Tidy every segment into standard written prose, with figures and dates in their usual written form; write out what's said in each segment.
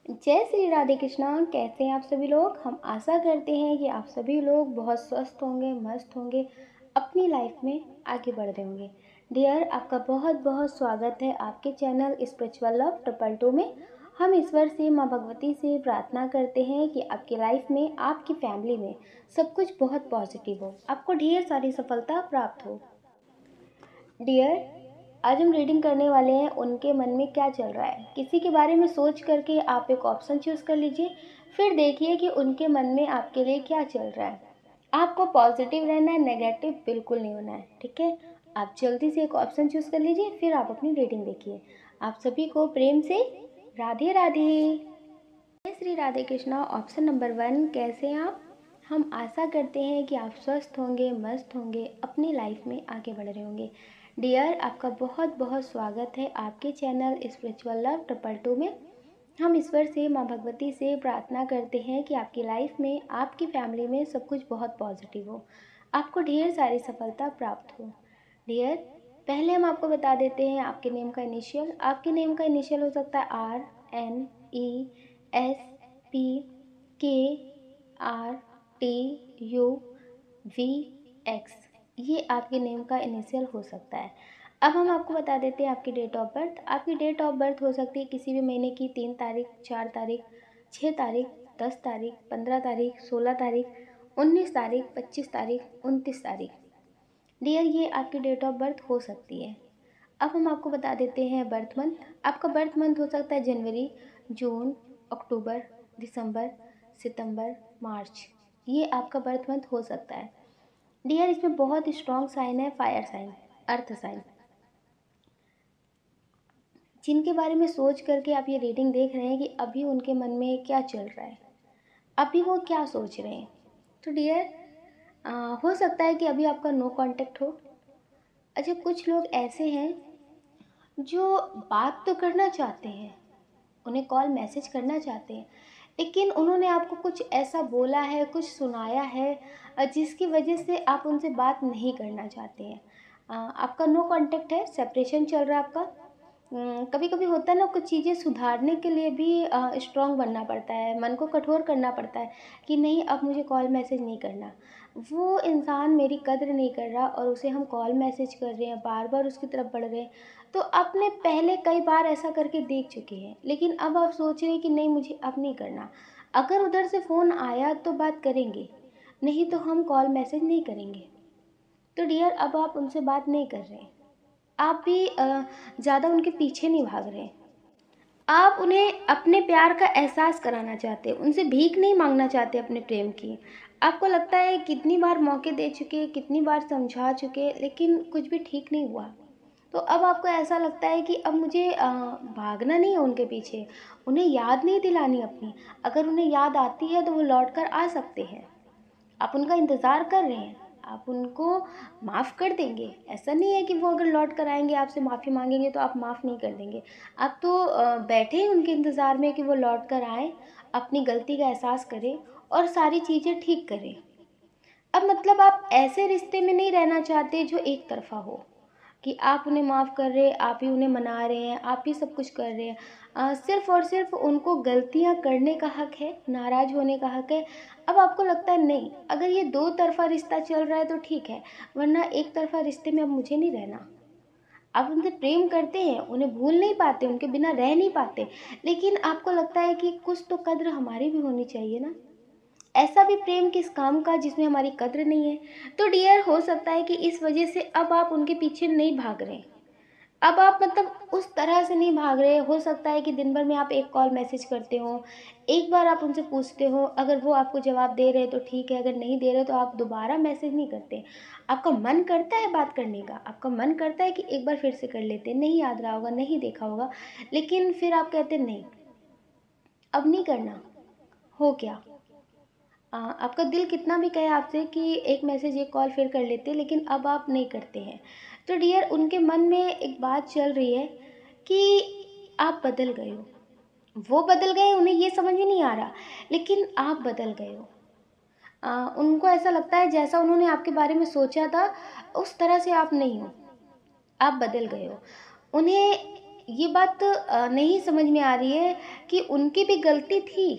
जय श्री राधे कृष्णा। कैसे हैं आप सभी लोग। हम आशा करते हैं कि आप सभी लोग बहुत स्वस्थ होंगे, मस्त होंगे, अपनी लाइफ में आगे बढ़ रहे होंगे। डियर, आपका बहुत बहुत स्वागत है आपके channel spiritual love triple two में। हम ईश्वर से, माँ भगवती से प्रार्थना करते हैं कि आपकी लाइफ में, आपकी फैमिली में सब कुछ बहुत पॉजिटिव हो, आपको ढेर सारी सफलता प्राप्त हो। डियर, आज हम रीडिंग करने वाले हैं उनके मन में क्या चल रहा है। किसी के बारे में सोच करके आप एक ऑप्शन चूज कर लीजिए, फिर देखिए कि उनके मन में आपके लिए क्या चल रहा है। आपको पॉजिटिव रहना है, नेगेटिव बिल्कुल नहीं होना है, ठीक है। आप जल्दी से एक ऑप्शन चूज कर लीजिए, फिर आप अपनी रीडिंग देखिए। आप सभी को प्रेम से राधे राधे। जय श्री राधे कृष्णा। ऑप्शन नंबर 1, कैसे हैं आप। हम आशा करते हैं कि आप स्वस्थ होंगे, मस्त होंगे, अपनी लाइफ में आगे बढ़ रहे होंगे। डियर, आपका बहुत बहुत स्वागत है आपके channel spiritual love triple two में। हम ईश्वर से, माँ भगवती से प्रार्थना करते हैं कि आपकी लाइफ में, आपकी फैमिली में सब कुछ बहुत पॉजिटिव हो, आपको ढेर सारी सफलता प्राप्त हो। डियर, पहले हम आपको बता देते हैं आपके नेम का इनिशियल। आपके नेम का इनिशियल हो सकता है RNESPKRTUVX, ये आपके नेम का इनिशियल हो सकता है। अब हम आपको बता देते हैं आपकी डेट ऑफ बर्थ। आपकी डेट ऑफ बर्थ हो सकती है किसी भी महीने की 3 तारीख, 4 तारीख, 6 तारीख, 10 तारीख, 15 तारीख, 16 तारीख, 19 तारीख, 25 तारीख, 29 तारीख। डियर, ये आपकी डेट ऑफ बर्थ हो सकती है। अब हम आपको बता देते हैं बर्थ मंथ। आपका बर्थ मंथ हो सकता है जनवरी, जून, अक्टूबर, दिसंबर, सितंबर, मार्च, ये आपका बर्थ मंथ हो सकता है। डियर, इसमें बहुत स्ट्रॉन्ग साइन है, फायर साइन, अर्थ साइन। जिनके बारे में सोच करके आप ये रीडिंग देख रहे हैं कि अभी उनके मन में क्या चल रहा है, अभी वो क्या सोच रहे हैं। तो डियर, हो सकता है कि अभी आपका नो कांटेक्ट हो। अच्छा, कुछ लोग ऐसे हैं जो बात तो करना चाहते हैं, उन्हें कॉल मैसेज करना चाहते हैं, लेकिन उन्होंने आपको कुछ ऐसा बोला है, कुछ सुनाया है, जिसकी वजह से आप उनसे बात नहीं करना चाहते हैं। आपका नो कांटेक्ट है, सेपरेशन चल रहा है आपका। कभी कभी होता है ना, कुछ चीज़ें सुधारने के लिए भी स्ट्रांग बनना पड़ता है, मन को कठोर करना पड़ता है कि नहीं, अब मुझे कॉल मैसेज नहीं करना। वो इंसान मेरी कद्र नहीं कर रहा और उसे हम कॉल मैसेज कर रहे हैं, बार बार उसकी तरफ बढ़ रहे हैं। तो आपने पहले कई बार ऐसा करके देख चुके हैं, लेकिन अब आप सोच रहे हैं कि नहीं, मुझे अब नहीं करना। अगर उधर से फ़ोन आया तो बात करेंगे, नहीं तो हम कॉल मैसेज नहीं करेंगे। तो डियर, अब आप उनसे बात नहीं कर रहे हैं। आप भी ज़्यादा उनके पीछे नहीं भाग रहे हैं। आप उन्हें अपने प्यार का एहसास कराना चाहते हैं, उनसे भीख नहीं मांगना चाहते अपने प्रेम की। आपको लगता है कितनी बार मौके दे चुके, कितनी बार समझा चुके, लेकिन कुछ भी ठीक नहीं हुआ। तो अब आपको ऐसा लगता है कि अब मुझे भागना नहीं है उनके पीछे, उन्हें याद नहीं दिलानी अपनी। अगर उन्हें याद आती है तो वो लौट कर आ सकते हैं। आप उनका इंतज़ार कर रहे हैं, आप उनको माफ़ कर देंगे। ऐसा नहीं है कि वो अगर लौट कर आएंगे आपसे माफ़ी मांगेंगे तो आप माफ़ नहीं कर देंगे। आप तो बैठे हैं उनके इंतज़ार में कि वो लौट कर आए, अपनी गलती का एहसास करें और सारी चीज़ें ठीक करें। अब मतलब आप ऐसे रिश्ते में नहीं रहना चाहते जो एक तरफा हो, कि आप उन्हें माफ़ कर रहे हैं, आप ही उन्हें मना रहे हैं, आप ही सब कुछ कर रहे हैं। सिर्फ और सिर्फ उनको गलतियां करने का हक है, नाराज़ होने का हक है। अब आपको लगता है नहीं, अगर ये दो तरफा रिश्ता चल रहा है तो ठीक है, वरना एक तरफा रिश्ते में अब मुझे नहीं रहना। आप उनसे प्रेम करते हैं, उन्हें भूल नहीं पाते, उनके बिना रह नहीं पाते, लेकिन आपको लगता है कि कुछ तो कद्र हमारी भी होनी चाहिए ना। ऐसा भी प्रेम किस काम का जिसमें हमारी कद्र नहीं है। तो डियर, हो सकता है कि इस वजह से अब आप उनके पीछे नहीं भाग रहे। अब आप मतलब उस तरह से नहीं भाग रहे। हो सकता है कि दिन भर में आप एक कॉल मैसेज करते हो, एक बार आप उनसे पूछते हो, अगर वो आपको जवाब दे रहे तो ठीक है, अगर नहीं दे रहे तो आप दोबारा मैसेज नहीं करते। आपका मन करता है बात करने का, आपका मन करता है कि एक बार फिर से कर लेते, नहीं याद रहा होगा, नहीं देखा होगा, लेकिन फिर आप कहते नहीं, अब नहीं करना। हो क्या, आपका दिल कितना भी कहे आपसे कि एक मैसेज, एक कॉल फिर कर लेते, लेकिन अब आप नहीं करते हैं। तो डियर, उनके मन में एक बात चल रही है कि आप बदल गए हो। वो बदल गए, उन्हें ये समझ में नहीं आ रहा, लेकिन आप बदल गए हो। उनको ऐसा लगता है जैसा उन्होंने आपके बारे में सोचा था उस तरह से आप नहीं हो, आप बदल गए हो। उन्हें ये बात नहीं समझ में आ रही है कि उनकी भी गलती थी।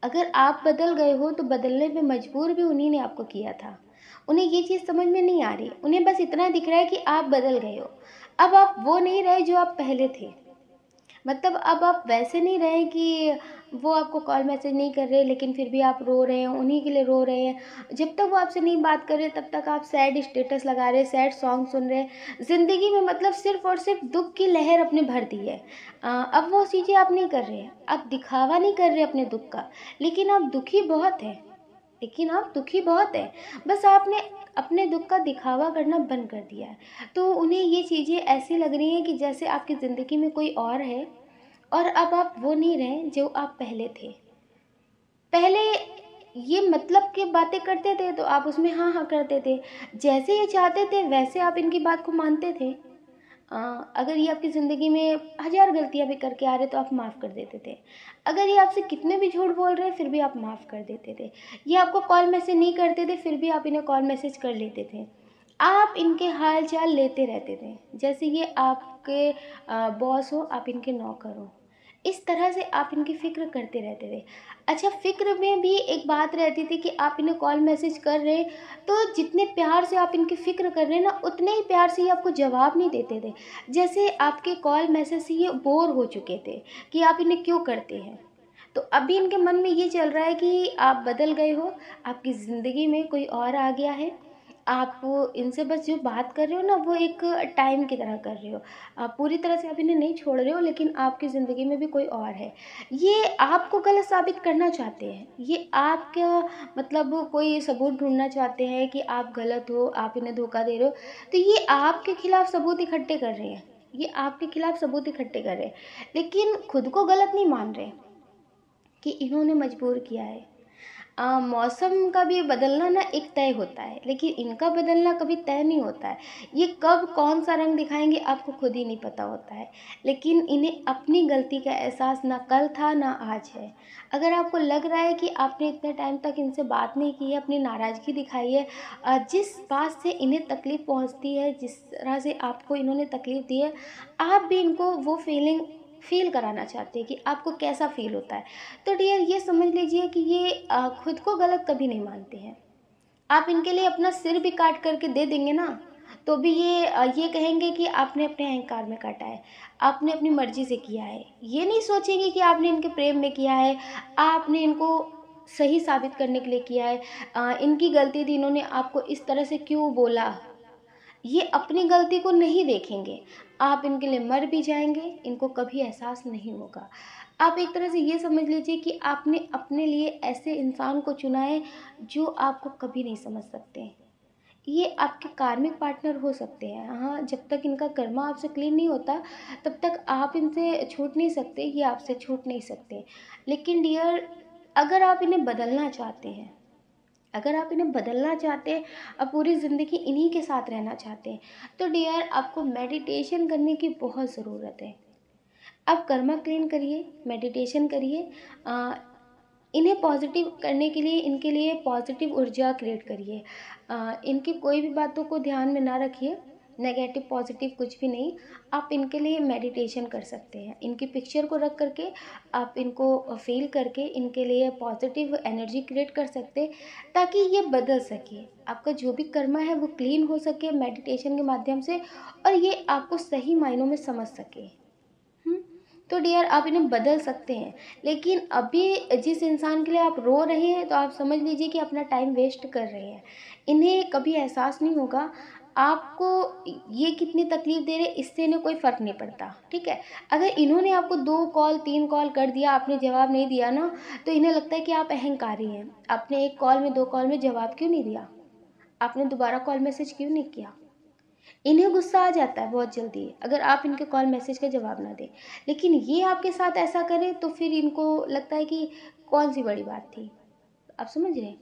अगर आप बदल गए हो तो बदलने पे मजबूर भी उन्हीं ने आपको किया था। उन्हें ये चीज़ समझ में नहीं आ रही, उन्हें बस इतना दिख रहा है कि आप बदल गए हो। अब आप वो नहीं रहे जो आप पहले थे। मतलब अब आप वैसे नहीं रहे कि वो आपको कॉल मैसेज नहीं कर रहे लेकिन फिर भी आप रो रहे हैं, उन्हीं के लिए रो रहे हैं। जब तक वो आपसे नहीं बात कर रहे तब तक आप सैड स्टेटस लगा रहे हैं, सैड सॉन्ग सुन रहे हैं। ज़िंदगी में मतलब सिर्फ और सिर्फ दुख की लहर अपने भर दी है। अब वो चीज़ें आप नहीं कर रहे हैं, आप दिखावा नहीं कर रहे अपने दुख का, लेकिन आप दुखी बहुत हैं। लेकिन आप दुखी बहुत हैं, बस आपने अपने दुख का दिखावा करना बंद कर दिया है। तो उन्हें ये चीज़ें ऐसी लग रही हैं कि जैसे आपकी ज़िंदगी में कोई और है और अब आप वो नहीं रहे जो आप पहले थे। पहले ये मतलब की बातें करते थे तो आप उसमें हाँ हाँ करते थे, जैसे ये चाहते थे वैसे आप इनकी बात को मानते थे। अगर ये आपकी ज़िंदगी में हज़ार गलतियाँ भी करके आ रहे तो आप माफ़ कर देते थे। अगर ये आपसे कितने भी झूठ बोल रहे हैं फिर भी आप माफ़ कर देते थे। ये आपको कॉल मैसेज नहीं करते थे फिर भी आप इन्हें कॉल मैसेज कर लेते थे। आप इनके हाल चाल लेते रहते थे, जैसे ये आपके बॉस हो, आप इनके नौकर हो। इस तरह से आप इनकी फ़िक्र करते रहते थे। अच्छा, फ़िक्र में भी एक बात रहती थी कि आप इन्हें कॉल मैसेज कर रहे हैं तो जितने प्यार से आप इनकी फ़िक्र कर रहे हैं ना, उतने ही प्यार से ये आपको जवाब नहीं देते थे। जैसे आपके कॉल मैसेज से ये बोर हो चुके थे कि आप इन्हें क्यों करते हैं। तो अभी इनके मन में ये चल रहा है कि आप बदल गए हो, आपकी ज़िंदगी में कोई और आ गया है। आप इनसे बस जो बात कर रहे हो ना वो एक टाइम की तरह कर रहे हो। आप पूरी तरह से आप इन्हें नहीं छोड़ रहे हो, लेकिन आपकी ज़िंदगी में भी कोई और है। ये आपको गलत साबित करना चाहते हैं। ये आपका मतलब कोई सबूत ढूँढना चाहते हैं कि आप गलत हो, आप इन्हें धोखा दे रहे हो। तो ये आपके खिलाफ सबूत इकट्ठे कर रहे हैं। ये आपके खिलाफ सबूत इकट्ठे कर रहे हैं, लेकिन खुद को गलत नहीं मान रहे कि इन्होंने मजबूर किया है। मौसम का भी बदलना ना एक तय होता है, लेकिन इनका बदलना कभी तय नहीं होता है। ये कब कौन सा रंग दिखाएंगे आपको खुद ही नहीं पता होता है। लेकिन इन्हें अपनी गलती का एहसास ना कल था ना आज है। अगर आपको लग रहा है कि आपने इतने टाइम तक इनसे बात नहीं की है, अपनी नाराज़गी दिखाई है, जिस बात से इन्हें तकलीफ़ पहुंचती है, जिस तरह से आपको इन्होंने तकलीफ़ दी है, आप भी इनको वो फीलिंग फ़ील कराना चाहते हैं कि आपको कैसा फ़ील होता है। तो डियर, ये समझ लीजिए कि ये खुद को गलत कभी नहीं मानते हैं। आप इनके लिए अपना सिर भी काट करके दे देंगे ना, तो भी ये कहेंगे कि आपने अपने अहंकार में काटा है, आपने अपनी मर्ज़ी से किया है। ये नहीं सोचेंगे कि आपने इनके प्रेम में किया है, आपने इनको सही साबित करने के लिए किया है। इनकी गलती थी, इन्होंने आपको इस तरह से क्यों बोला। ये अपनी गलती को नहीं देखेंगे। आप इनके लिए मर भी जाएँगे, इनको कभी एहसास नहीं होगा। आप एक तरह से ये समझ लीजिए कि आपने अपने लिए ऐसे इंसान को चुना है जो आपको कभी नहीं समझ सकते। ये आपके कार्मिक पार्टनर हो सकते हैं। हाँ, जब तक इनका कर्मा आपसे क्लीन नहीं होता, तब तक आप इनसे छूट नहीं सकते, ये आपसे छूट नहीं सकते। लेकिन डियर, अगर आप इन्हें बदलना चाहते हैं, अगर आप इन्हें बदलना चाहते हैं, अब पूरी ज़िंदगी इन्हीं के साथ रहना चाहते हैं, तो डियर आपको मेडिटेशन करने की बहुत ज़रूरत है। आप कर्मा क्लीन करिए, मेडिटेशन करिए। इन्हें पॉजिटिव करने के लिए, इनके लिए पॉजिटिव ऊर्जा क्रिएट करिए। इनकी कोई भी बातों को ध्यान में ना रखिए, नेगेटिव पॉजिटिव कुछ भी नहीं। आप इनके लिए मेडिटेशन कर सकते हैं। इनकी पिक्चर को रख करके आप इनको फील करके इनके लिए पॉजिटिव एनर्जी क्रिएट कर सकते हैं, ताकि ये बदल सके। आपका जो भी कर्मा है वो क्लीन हो सके मेडिटेशन के माध्यम से, और ये आपको सही मायनों में समझ सके। हुँ। तो डियर, आप इन्हें बदल सकते हैं, लेकिन अभी जिस इंसान के लिए आप रो रहे हैं तो आप समझ लीजिए कि अपना टाइम वेस्ट कर रहे हैं। इन्हें कभी एहसास नहीं होगा आपको ये कितनी तकलीफ़ दे रहे हैं, इससे इन्हें कोई फ़र्क नहीं पड़ता, ठीक है? अगर इन्होंने आपको 2 कॉल 3 कॉल कर दिया, आपने जवाब नहीं दिया ना, तो इन्हें लगता है कि आप अहंकारी हैं। आपने 1 कॉल में 2 कॉल में जवाब क्यों नहीं दिया? आपने दोबारा कॉल मैसेज क्यों नहीं किया? इन्हें गुस्सा आ जाता है बहुत जल्दी अगर आप इनके कॉल मैसेज का जवाब ना दें। लेकिन ये आपके साथ ऐसा करें तो फिर इनको लगता है कि कौन सी बड़ी बात थी। आप समझ रहे हैं?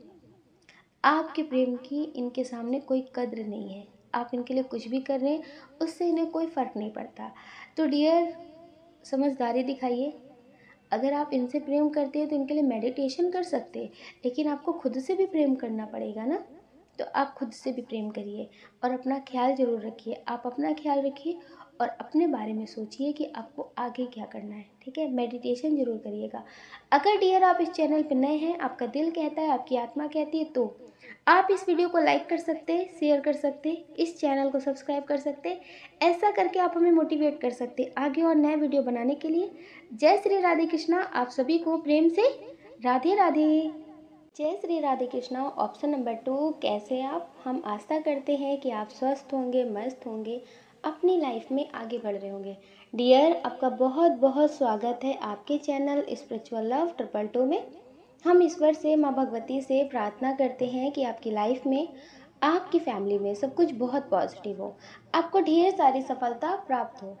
आपके प्रेम की इनके सामने कोई कद्र नहीं है। आप इनके लिए कुछ भी कर रहे हैं, उससे इन्हें कोई फ़र्क नहीं पड़ता। तो डियर, समझदारी दिखाइए। अगर आप इनसे प्रेम करते हैं तो इनके लिए मेडिटेशन कर सकते हैं, लेकिन आपको खुद से भी प्रेम करना पड़ेगा ना। तो आप खुद से भी प्रेम करिए और अपना ख्याल ज़रूर रखिए। आप अपना ख्याल रखिए और अपने बारे में सोचिए कि आपको आगे क्या करना है, ठीक है। मेडिटेशन ज़रूर करिएगा। अगर डियर आप इस चैनल पर नए हैं, आपका दिल कहता है, आपकी आत्मा कहती है, तो आप इस वीडियो को लाइक कर सकते हैं, शेयर कर सकते हैं, इस चैनल को सब्सक्राइब कर सकते हैं। ऐसा करके आप हमें मोटिवेट कर सकते हैं आगे और नए वीडियो बनाने के लिए। जय श्री राधे कृष्णा। आप सभी को प्रेम से राधे राधे। जय श्री राधे कृष्णा। ऑप्शन नंबर 2, कैसे आप? हम आशा करते हैं कि आप स्वस्थ होंगे, मस्त होंगे, अपनी लाइफ में आगे बढ़ रहे होंगे। डियर, आपका बहुत बहुत स्वागत है आपके चैनल स्पिरिचुअल लव 222 में। हम ईश्वर से, माँ भगवती से प्रार्थना करते हैं कि आपकी लाइफ में, आपकी फैमिली में सब कुछ बहुत पॉजिटिव हो, आपको ढेर सारी सफलता प्राप्त हो।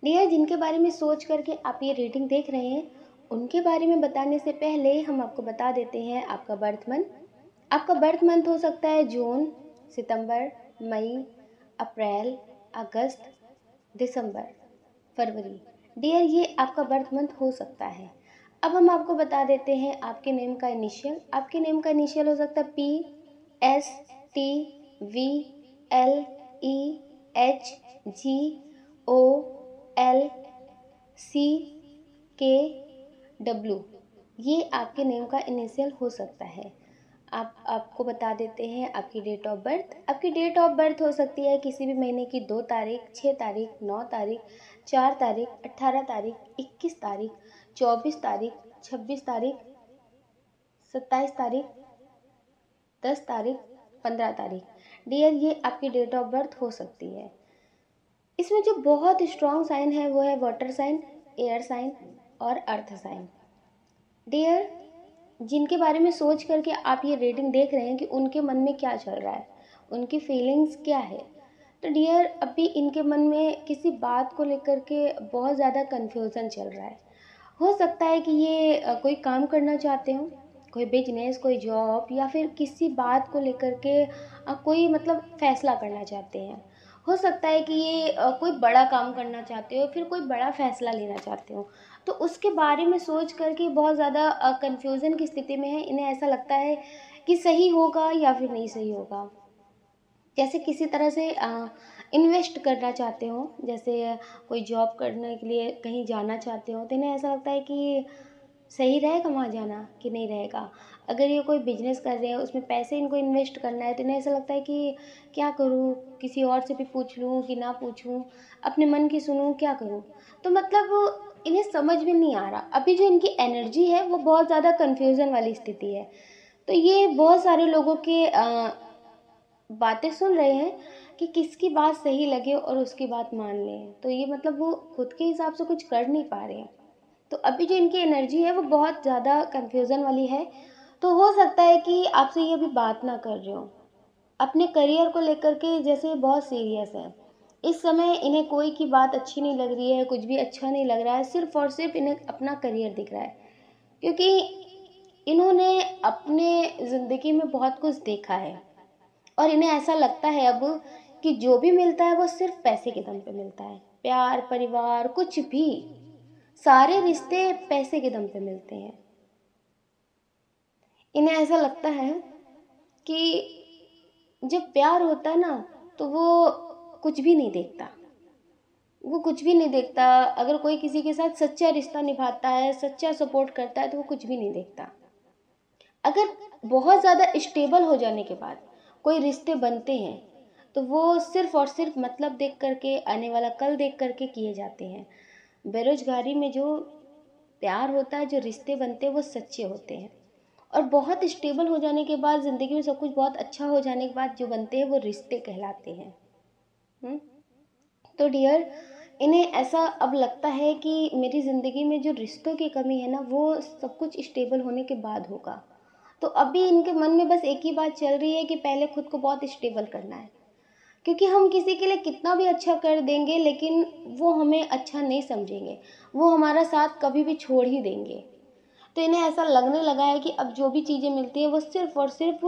डियर, जिनके बारे में सोच करके आप ये रीडिंग देख रहे हैं, उनके बारे में बताने से पहले हम आपको बता देते हैं आपका बर्थ मंथ। आपका बर्थ मंथ हो सकता है जून, सितंबर, मई, अप्रैल, अगस्त, दिसंबर, फरवरी। डियर, ये आपका बर्थ मंथ हो सकता है। अब हम आपको बता देते हैं आपके नेम का इनिशियल। आपके नेम का इनिशियल हो सकता है P, S, T, V, L, E, H, G, O, L, C, K, W। ये आपके नेम का इनिशियल हो सकता है। आपको बता देते हैं आपकी डेट ऑफ बर्थ। आपकी डेट ऑफ बर्थ हो सकती है किसी भी महीने की 2 तारीख, 6 तारीख, 9 तारीख, 4 तारीख, 18 तारीख, 21 तारीख, 24 तारीख, 26 तारीख, 27 तारीख, 10 तारीख, 15 तारीख। डियर, ये आपकी डेट ऑफ बर्थ हो सकती है। इसमें जो बहुत स्ट्रॉन्ग साइन है वो है वाटर साइन, एयर साइन और अर्थ साइन। डियर, जिनके बारे में सोच करके आप ये रीडिंग देख रहे हैं कि उनके मन में क्या चल रहा है, उनकी फीलिंग्स क्या है, तो डियर अभी इनके मन में किसी बात को लेकर के बहुत ज़्यादा कन्फ्यूज़न चल रहा है। हो सकता है कि ये कोई काम करना चाहते हो, कोई बिजनेस, कोई जॉब, या फिर किसी बात को लेकर के कोई मतलब फैसला करना चाहते हैं। हो सकता है कि ये कोई बड़ा काम करना चाहते हो, फिर कोई बड़ा फैसला लेना चाहते हो। तो उसके बारे में सोच करके बहुत ज़्यादा कन्फ्यूज़न की स्थिति में है। इन्हें ऐसा लगता है कि सही होगा या फिर नहीं सही होगा। जैसे किसी तरह से इन्वेस्ट करना चाहते हो, जैसे कोई जॉब करने के लिए कहीं जाना चाहते हो, तो इन्हें ऐसा लगता है कि सही रहेगा वहाँ जाना कि नहीं रहेगा। अगर ये कोई बिजनेस कर रहे हैं, उसमें पैसे इनको इन्वेस्ट करना है, तो इन्हें ऐसा लगता है कि क्या करूँ, किसी और से भी पूछ लूँ कि ना पूछूँ, अपने मन की सुनूँ, क्या करूँ। तो मतलब इन्हें समझ में नहीं आ रहा। अभी जो इनकी एनर्जी है वो बहुत ज़्यादा कन्फ्यूज़न वाली स्थिति है। तो ये बहुत सारे लोगों के बातें सुन रहे हैं कि किसकी बात सही लगे और उसकी बात मान लें। तो ये मतलब वो खुद के हिसाब से कुछ कर नहीं पा रहे हैं। तो अभी जो इनकी एनर्जी है वो बहुत ज़्यादा कन्फ्यूज़न वाली है। तो हो सकता है कि आपसे ये अभी बात ना कर रहे हो, अपने करियर को लेकर के जैसे बहुत सीरियस है। इस समय इन्हें कोई की बात अच्छी नहीं लग रही है, कुछ भी अच्छा नहीं लग रहा है, सिर्फ और सिर्फ इन्हें अपना करियर दिख रहा है। क्योंकि इन्होंने अपने ज़िंदगी में बहुत कुछ देखा है और इन्हें ऐसा लगता है अब कि जो भी मिलता है वो सिर्फ पैसे के दम पे मिलता है। प्यार, परिवार, कुछ भी, सारे रिश्ते पैसे के दम पे मिलते हैं। इन्हें ऐसा लगता है कि जब प्यार होता है ना, तो वो कुछ भी नहीं देखता, वो कुछ भी नहीं देखता। अगर कोई किसी के साथ सच्चा रिश्ता निभाता है, सच्चा सपोर्ट करता है, तो वो कुछ भी नहीं देखता। अगर बहुत ज़्यादा स्टेबल हो जाने के बाद कोई रिश्ते बनते हैं, तो वो सिर्फ और सिर्फ मतलब देख करके, आने वाला कल देख करके किए जाते हैं। बेरोजगारी में जो प्यार होता है, जो रिश्ते बनते हैं, वो सच्चे होते हैं। और बहुत स्टेबल हो जाने के बाद, ज़िंदगी में सब कुछ बहुत अच्छा हो जाने के बाद जो बनते हैं वो रिश्ते कहलाते हैं। तो डियर, इन्हें ऐसा अब लगता है कि मेरी ज़िंदगी में जो रिश्तों की कमी है ना, वो सब कुछ स्टेबल होने के बाद होगा। तो अभी इनके मन में बस एक ही बात चल रही है कि पहले खुद को बहुत स्टेबल करना है। क्योंकि हम किसी के लिए कितना भी अच्छा कर देंगे, लेकिन वो हमें अच्छा नहीं समझेंगे, वो हमारा साथ कभी भी छोड़ ही देंगे। तो इन्हें ऐसा लगने लगा है कि अब जो भी चीज़ें मिलती हैं वो सिर्फ और सिर्फ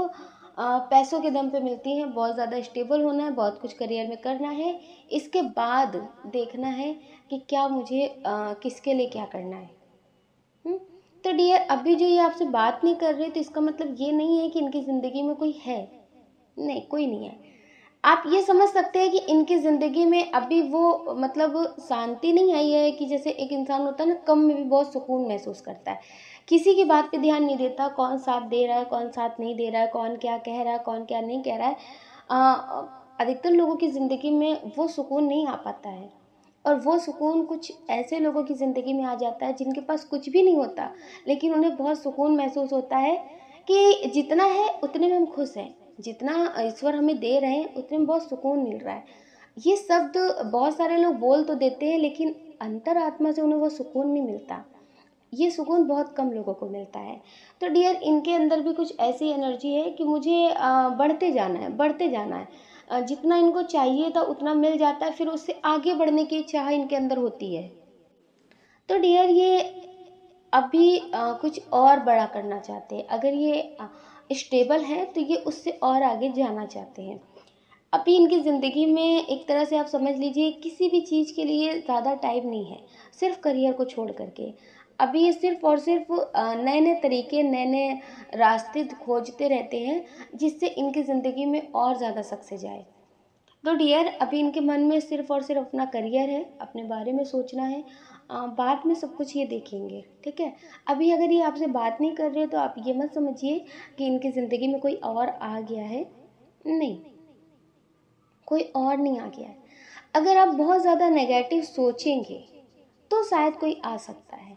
पैसों के दम पे मिलती हैं। बहुत ज़्यादा स्टेबल होना है, बहुत कुछ करियर में करना है, इसके बाद देखना है कि क्या मुझे किसके लिए क्या करना है। तो तो डियर, अभी जो ये आपसे बात नहीं कर रहे तो इसका मतलब ये नहीं है कि इनकी ज़िंदगी में कोई है, नहीं, कोई नहीं है। आप ये समझ सकते हैं कि इनकी ज़िंदगी में अभी वो मतलब शांति नहीं आई है, कि जैसे एक इंसान होता है ना, कम में भी बहुत सुकून महसूस करता है, किसी की बात पे ध्यान नहीं देता, कौन साथ दे रहा है कौन साथ नहीं दे रहा है, कौन क्या कह रहा है कौन क्या नहीं कह रहा है। अधिकतर लोगों की ज़िंदगी में वो सुकून नहीं आ पाता है, और वो सुकून कुछ ऐसे लोगों की ज़िंदगी में आ जाता है जिनके पास कुछ भी नहीं होता, लेकिन उन्हें बहुत सुकून महसूस होता है कि जितना है उतने में हम खुश हैं, जितना ईश्वर हमें दे रहे हैं उतने में बहुत सुकून मिल रहा है। ये शब्द बहुत सारे लोग बोल तो देते हैं, लेकिन अंतरात्मा से उन्हें वो सुकून नहीं मिलता। ये सुकून बहुत कम लोगों को मिलता है। तो डियर, इनके अंदर भी कुछ ऐसी एनर्जी है कि मुझे बढ़ते जाना है, बढ़ते जाना है। जितना इनको चाहिए था उतना मिल जाता है, फिर उससे आगे बढ़ने की चाह इनके अंदर होती है। तो डियर, ये अभी कुछ और बड़ा करना चाहते हैं। अगर ये स्टेबल है तो ये उससे और आगे जाना चाहते हैं। अभी इनकी ज़िंदगी में एक तरह से आप समझ लीजिए, किसी भी चीज़ के लिए ज़्यादा टाइम नहीं है, सिर्फ करियर को छोड़ करके। अभी ये सिर्फ और सिर्फ नए नए तरीके, नए नए रास्ते खोजते रहते हैं, जिससे इनकी ज़िंदगी में और ज़्यादा सक्सेस जाए। तो डियर, अभी इनके मन में सिर्फ और सिर्फ अपना करियर है, अपने बारे में सोचना है। बाद में सब कुछ ये देखेंगे, ठीक है। अभी अगर ये आपसे बात नहीं कर रहे तो आप ये मत समझिए कि इनकी ज़िंदगी में कोई और आ गया है, नहीं, कोई और नहीं आ गया है। अगर आप बहुत ज़्यादा नेगेटिव सोचेंगे तो शायद कोई आ सकता है।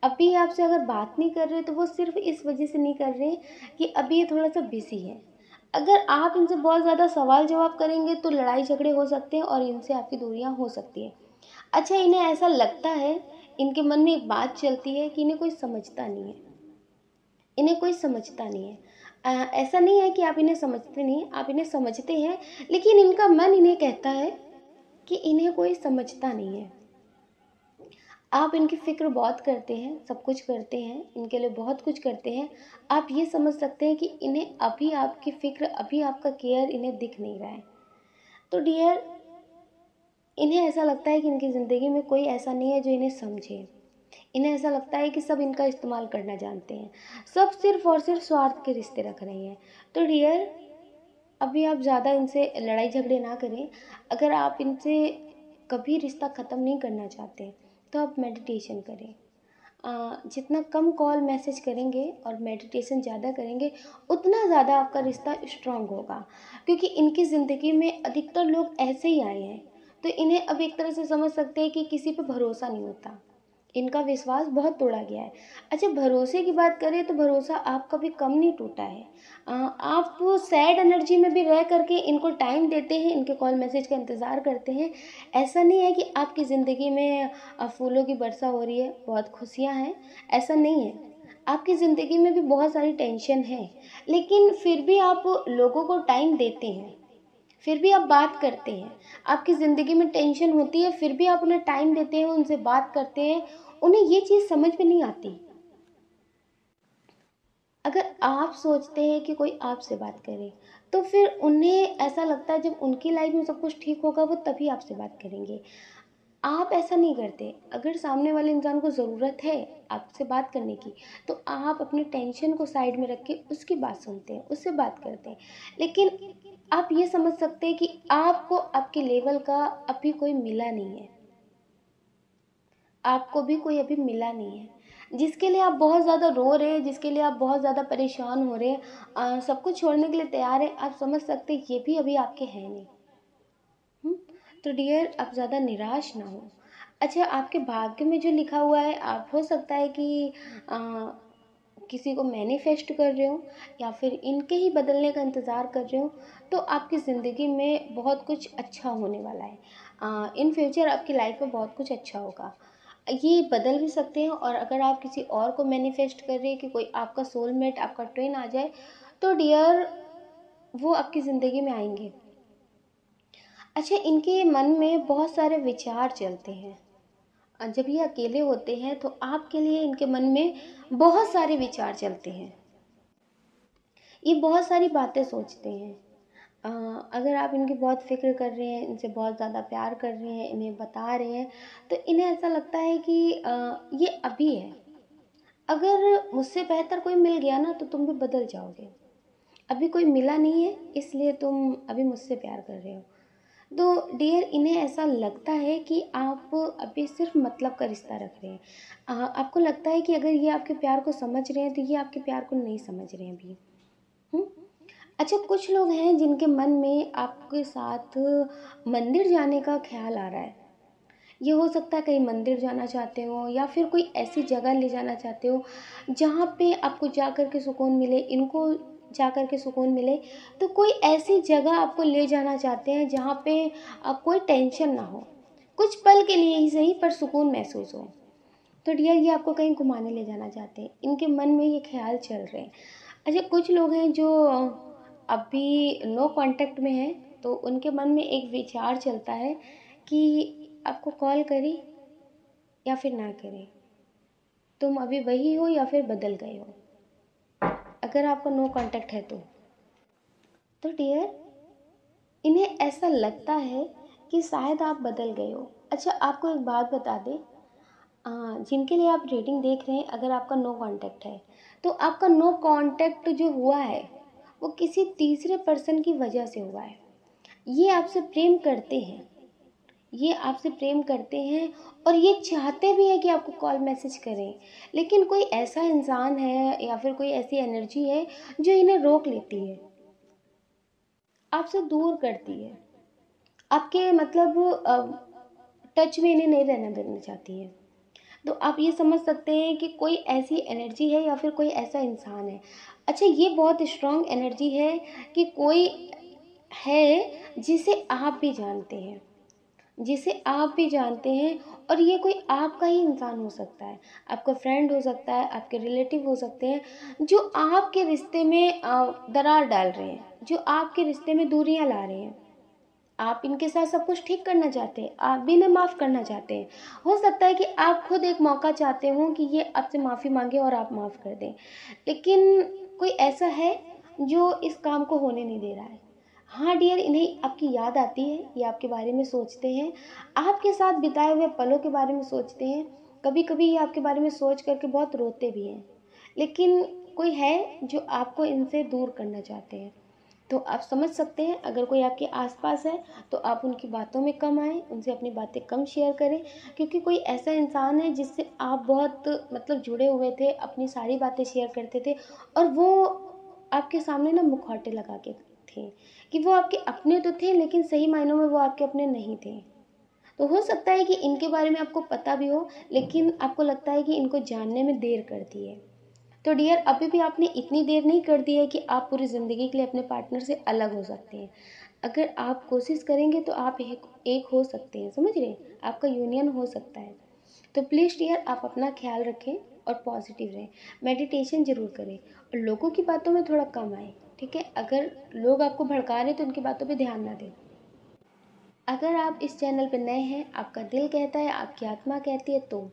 अभी आपसे अगर बात नहीं कर रहे तो वो सिर्फ इस वजह से नहीं कर रहे कि अभी ये थोड़ा सा बिजी है। अगर आप इनसे बहुत ज़्यादा सवाल जवाब करेंगे तो लड़ाई झगड़े हो सकते हैं और इनसे आपकी दूरियां हो सकती हैं। अच्छा, इन्हें ऐसा लगता है, इनके मन में एक बात चलती है कि इन्हें कोई समझता नहीं है, इन्हें कोई समझता नहीं है। ऐसा नहीं है कि आप इन्हें समझते नहीं, आप इन्हें समझते हैं, लेकिन इनका मन इन्हें कहता है कि इन्हें कोई समझता नहीं है। आप इनकी फ़िक्र बहुत करते हैं, सब कुछ करते हैं, इनके लिए बहुत कुछ करते हैं। आप ये समझ सकते हैं कि इन्हें अभी आपकी फ़िक्र, अभी आपका केयर इन्हें दिख नहीं रहा है। तो डियर, इन्हें ऐसा लगता है कि इनकी ज़िंदगी में कोई ऐसा नहीं है जो इन्हें समझे। इन्हें ऐसा लगता है कि सब इनका इस्तेमाल करना जानते हैं, सब सिर्फ और सिर्फ स्वार्थ के रिश्ते रख रहे हैं। तो डियर, अभी आप ज़्यादा इनसे लड़ाई झगड़े ना करें। अगर आप इनसे कभी रिश्ता ख़त्म नहीं करना चाहते तो आप मेडिटेशन करें। जितना कम कॉल मैसेज करेंगे और मेडिटेशन ज़्यादा करेंगे, उतना ज़्यादा आपका रिश्ता स्ट्रांग होगा। क्योंकि इनकी ज़िंदगी में अधिकतर लोग ऐसे ही आए हैं, तो इन्हें अब एक तरह से समझ सकते हैं कि किसी पे भरोसा नहीं होता, इनका विश्वास बहुत तोड़ा गया है। अच्छा, भरोसे की बात करें तो भरोसा आपका भी कम नहीं टूटा है। आप सैड एनर्जी में भी रह करके इनको टाइम देते हैं, इनके कॉल मैसेज का इंतज़ार करते हैं। ऐसा नहीं है कि आपकी ज़िंदगी में फूलों की वर्षा हो रही है, बहुत खुशियाँ हैं, ऐसा नहीं है। आपकी ज़िंदगी में भी बहुत सारी टेंशन है, लेकिन फिर भी आप लोगों को टाइम देते हैं, फिर भी आप बात करते हैं। आपकी ज़िंदगी में टेंशन होती है, फिर भी आप उन्हें टाइम देते हैं, उनसे बात करते हैं। उन्हें ये चीज़ समझ में नहीं आती। अगर आप सोचते हैं कि कोई आपसे बात करे तो फिर उन्हें ऐसा लगता है जब उनकी लाइफ में सब कुछ ठीक होगा वो तभी आपसे बात करेंगे। आप ऐसा नहीं करते। अगर सामने वाले इंसान को ज़रूरत है आपसे बात करने की, तो आप अपनी टेंशन को साइड में रख के उसकी बात सुनते हैं, उससे बात करते हैं। लेकिन आप ये समझ सकते हैं कि आपको आपके लेवल का अभी कोई मिला नहीं है, आपको भी कोई अभी मिला नहीं है जिसके लिए आप बहुत ज़्यादा रो रहे हैं, जिसके लिए आप बहुत ज़्यादा परेशान हो रहे हैं, सब कुछ छोड़ने के लिए तैयार हैं। आप समझ सकते हैं ये भी अभी आपके हैं नहीं। हुँ? तो डियर, आप ज़्यादा निराश ना हो। अच्छा, आपके भाग्य में जो लिखा हुआ है, आप हो सकता है कि अ, किसी को मैनिफेस्ट कर रहे हो या फिर इनके ही बदलने का इंतज़ार कर रहे हो, तो आपकी ज़िंदगी में बहुत कुछ अच्छा होने वाला है। इन फ्यूचर आपकी लाइफ में बहुत कुछ अच्छा होगा। ये बदल भी सकते हैं, और अगर आप किसी और को मैनिफेस्ट कर रहे हैं कि कोई आपका सोलमेट, आपका ट्विन आ जाए, तो डियर, वो आपकी ज़िंदगी में आएँगे। अच्छा, इनके मन में बहुत सारे विचार चलते हैं। जब ये अकेले होते हैं तो आपके लिए इनके मन में बहुत सारे विचार चलते हैं। ये बहुत सारी बातें सोचते हैं। अ, अगर आप इनकी बहुत फ़िक्र कर रहे हैं, इनसे बहुत ज़्यादा प्यार कर रहे हैं, इन्हें बता रहे हैं, तो इन्हें ऐसा लगता है कि ये अभी है, अगर मुझसे बेहतर कोई मिल गया ना तो तुम भी बदल जाओगे। अभी कोई मिला नहीं है इसलिए तुम अभी मुझसे प्यार कर रहे हो। तो डियर, इन्हें ऐसा लगता है कि आप अभी सिर्फ मतलब का रिश्ता रख रहे हैं। आपको लगता है कि अगर ये आपके प्यार को समझ रहे हैं तो ये आपके प्यार को नहीं समझ रहे हैं अभी। हम्म। अच्छा, कुछ लोग हैं जिनके मन में आपके साथ मंदिर जाने का ख्याल आ रहा है। ये हो सकता है कहीं मंदिर जाना चाहते हो या फिर कोई ऐसी जगह ले जाना चाहते हो जहाँ पे आपको जा कर के सुकून मिले, इनको जा कर के सुकून मिले। तो कोई ऐसी जगह आपको ले जाना चाहते हैं जहाँ पे कोई टेंशन ना हो, कुछ पल के लिए ही सही पर सुकून महसूस हो। तो डियर, ये आपको कहीं घुमाने ले जाना चाहते हैं, इनके मन में ये ख्याल चल रहे हैं। अच्छा, कुछ लोग हैं जो अभी नो कांटेक्ट में हैं, तो उनके मन में एक विचार चलता है कि आपको कॉल करें या फिर ना करें, तुम अभी वही हो या फिर बदल गए हो, अगर आपका नो कांटेक्ट है तो डियर, इन्हें ऐसा लगता है कि शायद आप बदल गए हो। अच्छा, आपको एक बात बता दें, जिनके लिए आप रेटिंग देख रहे हैं, अगर आपका नो कांटेक्ट है तो आपका नो कांटेक्ट जो हुआ है वो किसी तीसरे पर्सन की वजह से हुआ है। ये आपसे प्रेम करते हैं, ये आपसे प्रेम करते हैं और ये चाहते भी हैं कि आपको कॉल मैसेज करें, लेकिन कोई ऐसा इंसान है या फिर कोई ऐसी एनर्जी है जो इन्हें रोक लेती है, आपसे दूर करती है, आपके मतलब टच में इन्हें नहीं रहना देना चाहती है। तो आप ये समझ सकते हैं कि कोई ऐसी एनर्जी है या फिर कोई ऐसा इंसान है। अच्छा, ये बहुत स्ट्रांग एनर्जी है कि कोई है जिसे आप भी जानते हैं, जिसे आप भी जानते हैं, और ये कोई आपका ही इंसान हो सकता है, आपका फ्रेंड हो सकता है, आपके रिलेटिव हो सकते हैं, जो आपके रिश्ते में दरार डाल रहे हैं, जो आपके रिश्ते में दूरियां ला रहे हैं। आप इनके साथ सब कुछ ठीक करना चाहते हैं, आप भी इन्हें माफ़ करना चाहते हैं। हो सकता है कि आप खुद एक मौका चाहते हो कि ये आपसे माफ़ी मांगे और आप माफ़ कर दें, लेकिन कोई ऐसा है जो इस काम को होने नहीं दे रहा है। हाँ डियर, इन्हें आपकी याद आती है, ये आपके बारे में सोचते हैं, आपके साथ बिताए हुए पलों के बारे में सोचते हैं, कभी कभी ये आपके बारे में सोच करके बहुत रोते भी हैं, लेकिन कोई है जो आपको इनसे दूर करना चाहते हैं। तो आप समझ सकते हैं, अगर कोई आपके आसपास है तो आप उनकी बातों में कम आएँ, उनसे अपनी बातें कम शेयर करें, क्योंकि कोई ऐसा इंसान है जिससे आप बहुत मतलब जुड़े हुए थे, अपनी सारी बातें शेयर करते थे, और वो आपके सामने ना मुखौटे लगा के थे कि वो आपके अपने तो थे लेकिन सही मायनों में वो आपके अपने नहीं थे। तो हो सकता है कि इनके बारे में आपको पता भी हो, लेकिन आपको लगता है कि इनको जानने में देर कर दी है। तो डियर, अभी भी आपने इतनी देर नहीं कर दी है कि आप पूरी ज़िंदगी के लिए अपने पार्टनर से अलग हो सकते हैं। अगर आप कोशिश करेंगे तो आप एक हो सकते हैं, समझ रहे हैं, आपका यूनियन हो सकता है। तो प्लीज़ डियर, आप अपना ख्याल रखें और पॉजिटिव रहें, मेडिटेशन ज़रूर करें और लोगों की बातों में थोड़ा कम आए, ठीक है। अगर लोग आपको भड़का रहे हैं तो उनकी बातों पर ध्यान ना दें। अगर आप इस चैनल पर नए हैं, आपका दिल कहता है, आपकी आत्मा कहती है, तो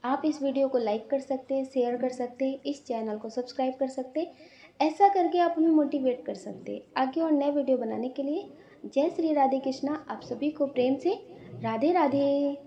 आप इस वीडियो को लाइक कर सकते हैं, शेयर कर सकते हैं, इस चैनल को सब्सक्राइब कर सकते हैं। ऐसा करके आप हमें मोटिवेट कर सकते हैं आगे और नए वीडियो बनाने के लिए। जय श्री राधे कृष्णा, आप सभी को प्रेम से राधे राधे।